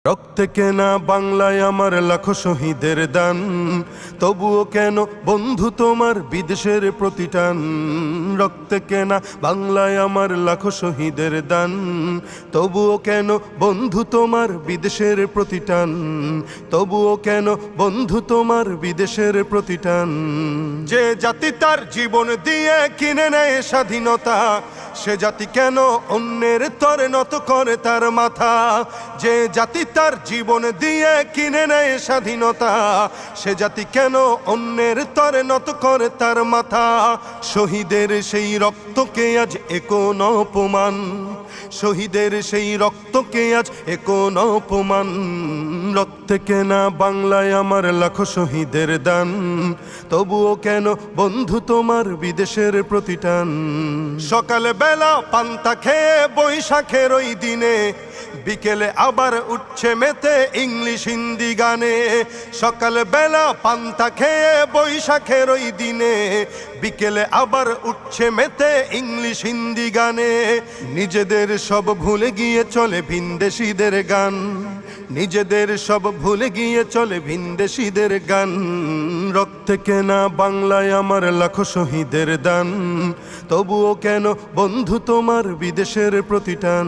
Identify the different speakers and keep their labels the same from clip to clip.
Speaker 1: রক্তে কেনা বাংলায় আমার লাখো শহীদের দান, তবুও কেন বন্ধু তোমার বিদেশের প্রতিটান। রক্তে কেনা বাংলায় আমার লাখো শহীদের দান, তবুও কেন বন্ধু তোমার বিদেশের প্রতিটান। তবুও কেন বন্ধু তোমার বিদেশের প্রতিটান। যে জাতি তার জীবন দিয়ে কিনে নেয় স্বাধীনতা, সে জাতি কেন অন্যের তরে নত করে তার মাথা। যে জাতি তার জীবন দিয়ে কিনে নেয় স্বাধীনতা, সে জাতি কেন অন্যের তরে নত করে তার মাথা। শহীদের সেই রক্তকে আজ একোন অপমান, শহীদের সেই রক্তকে আজ একোন অপমান। রক্তে কেনা বাংলায় আমার লাখো শহীদের দান, তবুও কেন বন্ধু তোমার বিদেশের প্রতিটান। সকাল বেলা পান্তা খেয়ে বৈশাখের ওই দিনে, বিকেলে আবার উঠছে মেতে ইংলিশ হিন্দি গানে। সকাল বেলা পান্তা খেয়ে বৈশাখের ওই দিনে, বিকেলে আবার উঠছে মেতে ইংলিশ হিন্দি গানে। নিজেদের সব ভুলে গিয়ে চলে ভিনদেশীদের গান, নিজেদের সব ভুলে গিয়ে চলে ভিনদেশীদের গান। রক্তে কেনা বাংলায় আমার লাখো শহীদের দান, তবুও কেন বন্ধু তোমার বিদেশের প্রতিটান।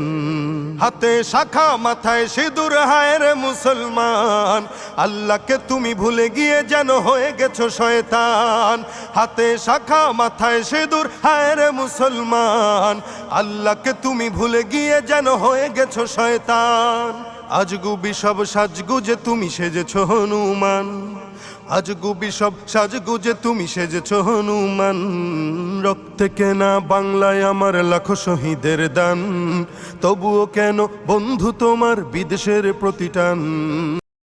Speaker 1: হাতে শাখা মাথায় সিঁদুর, হায় রে মুসলমান, আল্লাহকে তুমি ভুলে গিয়ে যেন হয়ে গেছো শয়তান। হাতে শাখা মাথায় সিঁদুর, হায় রে মুসলমান, আল্লাহকে তুমি ভুলে গিয়ে যেন হয়ে গেছো শয়তান। আজগুবি সব সাজগুজে তুমি সেজেছো হনুমান, আজগুবি সব সাজগুজে তুমি সেজেছো হনুমান। রক্তে কেনা বাংলায় আমার লাখো শহীদের দান, তবুও কেন বন্ধু তোমার বিদেশের প্রতিটান।